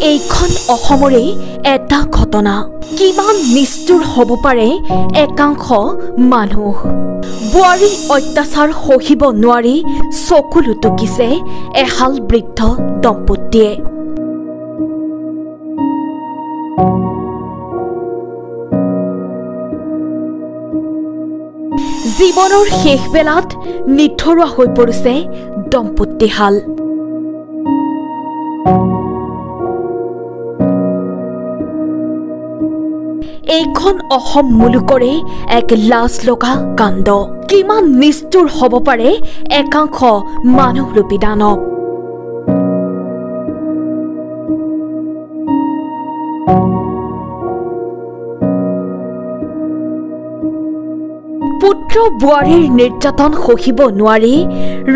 এইখন অসমৰে এটা ঘটনা কিমান নিষ্ঠুৰ হ'ব পাৰে একাংশ মানুহ বুৱাৰী অত্যাচাৰ সহিব নোৱাৰি চকু লুটুকিছে এহাল বৃদ্ধ দম্পতীয়ে জীৱনৰ শেষ বেলাত নিথৰুৱা হৈ পৰিছে দম্পতীহাল এইখন অসম মুলুকৰে এক লাজ লগা কাণ্ড কিমান নিষ্ঠুৰ হ'ব পাৰে একাংশ মানুহৰূপী দানৱ পুত্ৰ বুৱাৰীৰ নিৰ্যাতন সহিব নোৱাৰি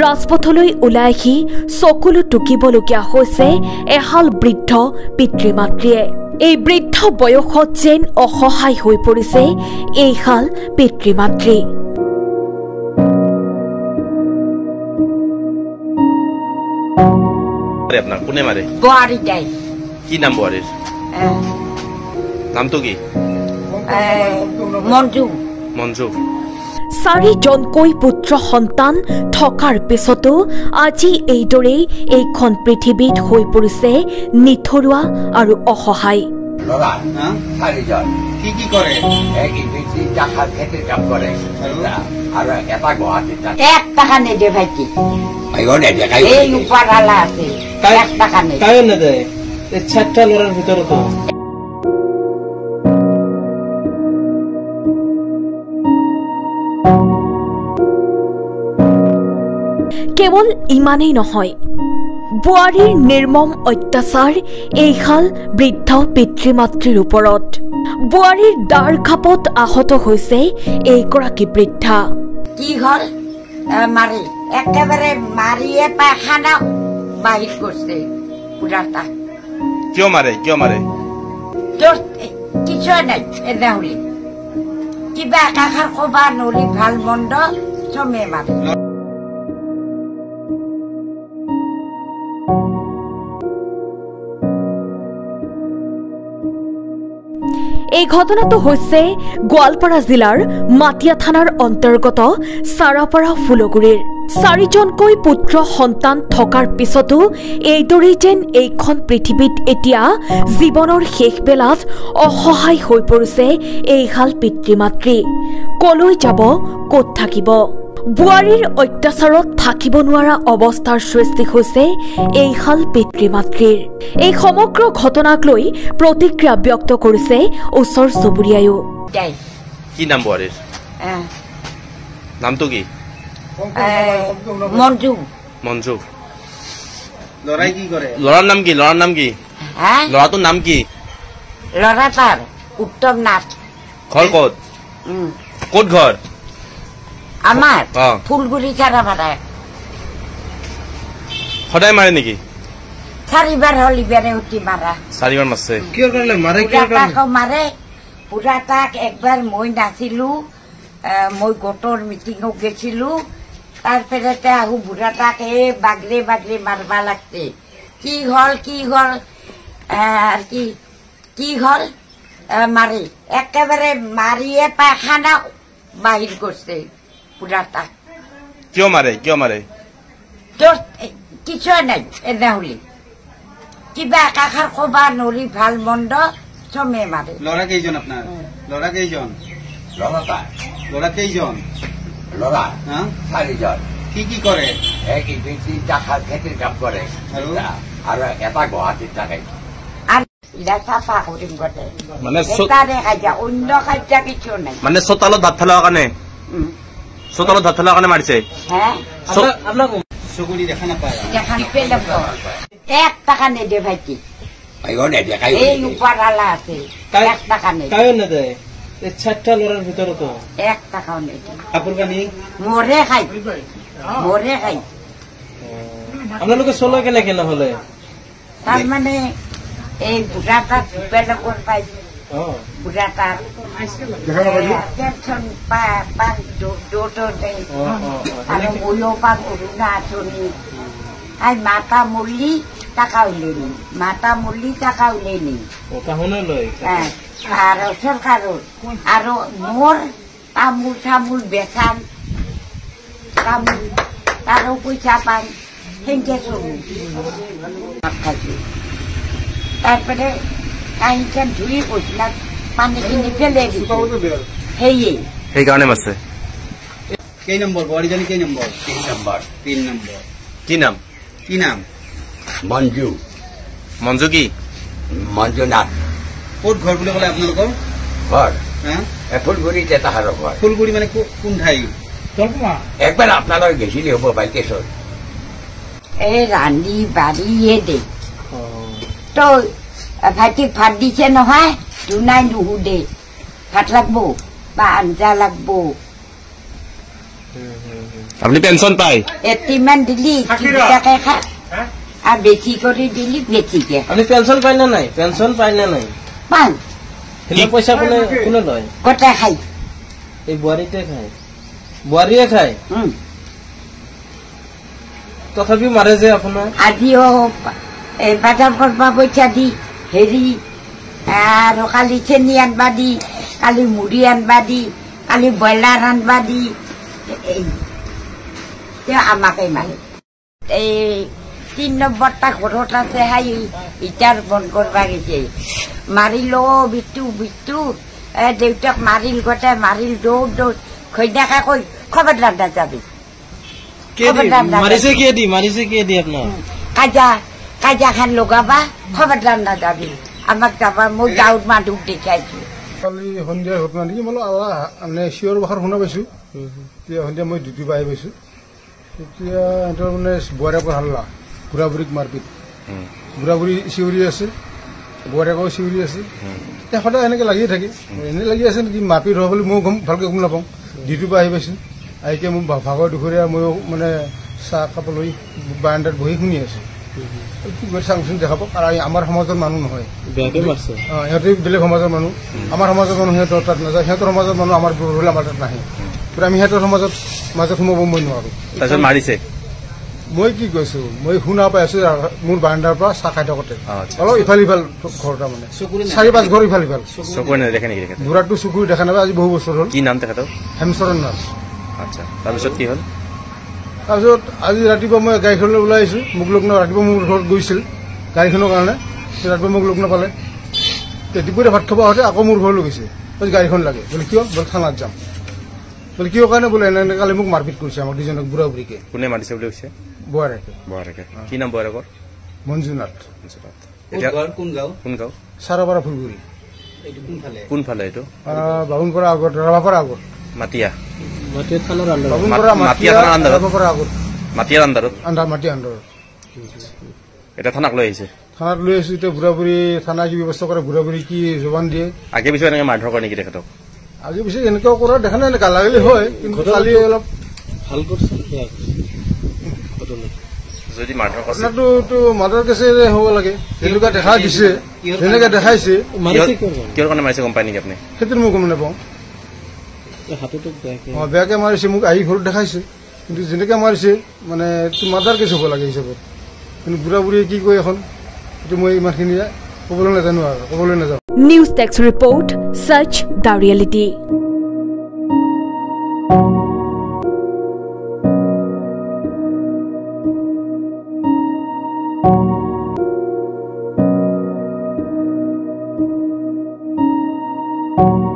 ৰাজপথলৈ ওলাই আহি চকুলো টুকিবলগীয়া হৈছে এহাল বৃদ্ধ পিতৃ মাতৃয়ে এই বৃদ্ধ বয়সত যেন অসহায় হৈ পৰিছে এইহাল পিতৃ মাতৃ আপনাৰ কোনে মাৰে বুৱাৰী দাই কি নাম বুৱাৰীৰ নামটো কি মঞ্জু মঞ্জু চাৰিজনকৈ পুত্ৰ সন্তান থকাৰ পিছতো আজি এইদৰেই এইখন পৃথিৱীত হৈ পৰিছে নিথৰুৱা আৰু অসহায় কি কি কৰে এক টাকা নেদে ভাইটি এই ওপৰৱালা আছে এক টাকা নেদে কায়ো নেদেয় এই চাৰটা লড়াৰ ভিতৰে তো কেৱল ইমানেই নহয় বুৱাৰীৰ নিৰ্মম অত্যাচাৰ এইহাল বৃদ্ধ পিতৃ মাতৃৰ ওপৰত বুৱাৰীৰ দাৰ খাপত আহত হৈছে এইগৰাকী বৃদ্ধা কি হল মাৰি একেবাৰে মাৰিয়ে পায়খানা বাহিৰ কৰিছে পুৰাটা কিয় মাৰে তোৰ কিছু নাই এনে হলি কিবা একাষাৰ কবা নলি ভাল মন্দ চমে মাৰে এই ঘটনাটো হৈছে গোৱালপাৰা জিলাৰ মাটিয়া থানাৰ অন্তৰ্গত চাৰাপাৰা ফুলগুৰিৰ চাৰিজনকৈ পুত্ৰ সন্তান থকাৰ পিছতো এইদৰেই যেন এইখন পৃথিৱীত এতিয়া জীৱনৰ শেষ বেলাত অসহায় হৈ পৰিছে এইহাল পিতৃ মাতৃ কলৈ যাব ক'ত থাকিব বুৱাৰীৰ অত্যাচাৰত থাকিব নোৱাৰা অৱস্থাৰ সৃষ্টি হৈছে এইহাল পিতৃ মাতৃৰ এই সমগ্ৰ ঘটনাক লৈ প্ৰতিক্ৰিয়া ব্যক্ত কৰিছে ওচৰ চুবুৰীয়ায়ো কি নাম বুৱাৰীৰ নামটো কি মঞ্জু মঞ্জু লড়াই কি কৰে ল'ৰাৰ নাম কি ল'ৰাটোৰ নাম কি ল'ৰা তাৰ উত্তম নাথ ঘৰ ক'ত ক'ত ঘৰ আমাৰ ফুলগুৰি চাৰাপাৰা সদায় মাৰে নেকি চাৰিবাৰ হল ইবাৰে উঠি মাৰা চাৰিবাৰ মাৰছে কিয় কাৰণে মাৰে পুৰাটাকো মাৰে পুৰাটাক একবাৰ মই নাছিলো মই গোটৰ মিটিঙত গেছিলো তাৰপিছতে আহো বুঢ়াটাক এই বাগৰে বাগৰে মাৰবা লাগছে কি হল কি হল মাৰি একেবাৰে মাৰিয়ে পায়খানা বাহিৰ কৰিছে পুৰাটাক কিয় মাৰে তোৰ কিছু নাই এনে হলি কিবা একাষাৰ কবা নলি ভাল মন্দ চমে মাৰে লড়া কেইজন আপনাৰ লড়া কেইজন লড়া কেইজন চাৰিজন কি কি কৰে খেতিৰ কাম কৰে আৰু এটা গুৱাহাটীত থাকে আৰু ইলা চাফা কৰিম গতে মানে তাৰে খাইছা অন্য খাইছা কিছু নাই মানে চোতালত ভাত ফেলাৰ কাৰণে মাৰিছে হে আপনার চকুরি দেখা না পায় দেখান পেলাম এক টাকা নেদে ভাইটি এই ওপৰৱালা আছে এক টাকা নেদে কায়ো নেদেয় এই চারটা লড়ার ভিতরে তো এক টাকাও নেদে কাপড় কানি মরে খাই আপনার চলে কেনে হলে তার মানে এই বুঢ়াটা বেলেগৰ পাইছে বুঢ়াটাৰ পেঞ্চন পান দুটোতে আৰু ময়ো পাম অৰুণা আঁচনি আই মাতা মলি টাকা উলেনি মাতা মূল্যি টাকা উলেনি আর সরকারের আর মোর তামুল থামুল বেচান তামুল তারও পয়সা পান সেনকে চলু খাইছো তারপরে কাহিনখান ধুই কৈছিলাম পানীখিনি ফেলে দিছো সেয়ে সেইকাৰণে মাছে কেই নম্বৰ বোৱাৰীজনী কেই নম্বৰ 3 নম্বৰ 3 নম্বৰ কি নাম কি নাম মঞ্জু মঞ্জু কি মঞ্জুনাথ ক'ত ঘৰ বুলি ক'লে আপোনালোকৰ ঘৰ হা ফুলগুৰিতে তাহাৰৰ ঘৰ ফুলগুৰি মানে কোন ঠাই একবাৰ আপোনালোক গেছিলি হ'ব বাইকেশ্বৰ এই ৰান্ধি বাঢ়িয়ে দে তো ভাইটিক ভাত দিছে নহয় দুনাই নুসুধে ভাত লাগব বা আঞ্জা লাগব আপুনি পেঞ্চন পায় এটিমান দিলি কিটাকে খা আর বেশি করে দিলি বেশিকে আপনি পেনশন পাই না নাই পেনশন পাই না নাই পান কি পয়সা কোনে কোনে লয় গোটা খাই এই বুয়ারিতে খায় বুয়ারিয়ে খায় তথাপি মারে যে আপনার আজিও বাজার করবা পয়সা দি হেরি আর কালি চেনি আনবা দি কালি মুড়ি আনবা দি কালি ব্রয়লার আনবা দি আমাকে মানে এই 3 নম্বরটা ঘরত আছে হাই ইটার বন করবা গেছে মারিল বিটু বিটু দেউতাক মারিল গোটাই মারিল দৌড় দৌড় খৈদাকা কই খবরদার না যাবি মারিছে কে দি আপনার কাজা কাজা খান লগাবা খবরদার না যাবি আমাক যাবা মই গাঁৱত মানুহ দেখাইছো কালি সন্ধিয়া ঘটনা নেকি মই আল্লাহ মানে চিঞৰ বাখৰ শুনা পাইছো তেতিয়া সন্ধিয়া মই ডিউটি পাই পাইছো তেতিয়া সিহঁতৰ মানে বোৱাৰীয়েকৰ হাল্লা বুঢ়া বুঢ়ীক মাৰপিট বুঢ়া বুঢ়ী চিঞৰি আছে বোৱাৰীয়েকৰ চিঞৰি আছে তেতিয়া সদায় এনেকৈ লাগিয়ে থাকে এনেই লাগি আছে নেকি মাৰপিট হোৱা বুলি মই ভালকৈ গম নাপাওঁ ডিউটি পাই আহি পাইছো আহিকে মোক ভাগৰ দুখৰীয়া ময়ো মানে চাহ কাপ লৈ বাৰাণ্ডাত বহি শুনি আছো কি কৰি চাওঁচোন দেখাব আৰু আমাৰ সমাজৰ মানুহ নহয় সিহঁতে বেলেগ সমাজৰ মানুহ আমাৰ সমাজৰ মানুহ সিহঁতৰ তাত নাযায় সিহঁতৰ সমাজৰ মানুহ আমাৰ হ'লে আমাৰ তাত নাহে কিন্তু আমি সিহঁতৰ সমাজত মাজত সোমাব মই নোৱাৰো তাৰপিছত মাৰিছে মই কি কৈছো মই শুনা পাই আছো মোৰ বাৰাণ্ডাৰ পৰা চাহ খাই থাকোঁতে অলপ ইফাল সিফাল ঘৰ তাৰমানে 4-5 ঘৰ ইফাল সিফাল চকুৰে নেদেখে নেকি বুঢ়াটো চকুৰে দেখা নাপায় আজি বহু বছৰ হ'ল কি নাম তেখেতৰ হেমচৰণ নাথ আচ্ছা তাৰপিছত কি হ'ল তাৰপিছত আজি ৰাতিপুৱা মই গাড়ীখনলৈ ওলাই আহিছোঁ মোক লগ ৰাতিপুৱা মোৰ ঘৰত গৈছিল গাড়ীখনৰ কাৰণে ৰাতিপুৱা মোক লগ নাপালে দুপৰীয়া ভাত খাব আহোঁতে আকৌ মোৰ ঘৰলৈ গৈছে বোলে গাড়ীখন লাগে বোলে কিয় বোলে থানাত যাম বোলে কিয় কাৰণে বোলে এনে কালি মোক মাৰপিট কৰিছে আমাক দুজনক বুঢ়া বুঢ়ীকে কোনে মাৰিছে বুলি কৈছে বুঢ়াৰেকে কি নাম বুঢ়াৰেকৰ মঞ্জুনাথ কোন গাঁও কোন গাঁও চাৰাপাৰা ফুলগুৰি কোনফালে এইটো বাবুনপাৰা আগত ৰাভাপাৰা আগত মাটিয়া বাবুনপাৰা মাটিয়া থানাৰ আণ্ডাৰত ৰাভাপাৰা আগত মাটিয়াৰ আণ্ডাৰত মাটি আণ্ডাৰত এটা থানাক লৈ আহিছে থানাত লৈ আহিছো এতিয়া বুঢ়া বুঢ়ী থানা কি ব্যৱস্থা কৰে বুঢ়া বুঢ়ী কি জবান দিয়ে আগে পিছত এনেকে মাৰধৰ কৰে নেকি তেখেতক আজি পিছে এনেকুৱা কৰা দেখা নাই গালাগালি হয় কিন্তু কালি অলপ ভাল কৰিছে যদি মাৰধৰ কৰে আপোনাৰতো মাৰ্ডাৰ কেছে হ'ব লাগে যেনেকুৱা দেখা দিছে যেনেকৈ দেখাইছে কিহৰ কাৰণে মাৰিছে গম পায় নেকি আপুনি সেইটো মই গম নাপাওঁ বেয়াকে মাৰিছে মোক আহি ঘৰত দেখাইছে কিন্তু যেনেকৈ মাৰিছে মানে মাৰ্ডাৰ কেছ হ'ব লাগে হিচাপত কিন্তু বুঢ়া বুঢ়ীয়ে কি কয় এখন সেইটো মই ইমানখিনি ক'বলৈ নাজানো আৰু ক'বলৈ নাজানো news text report search the reality you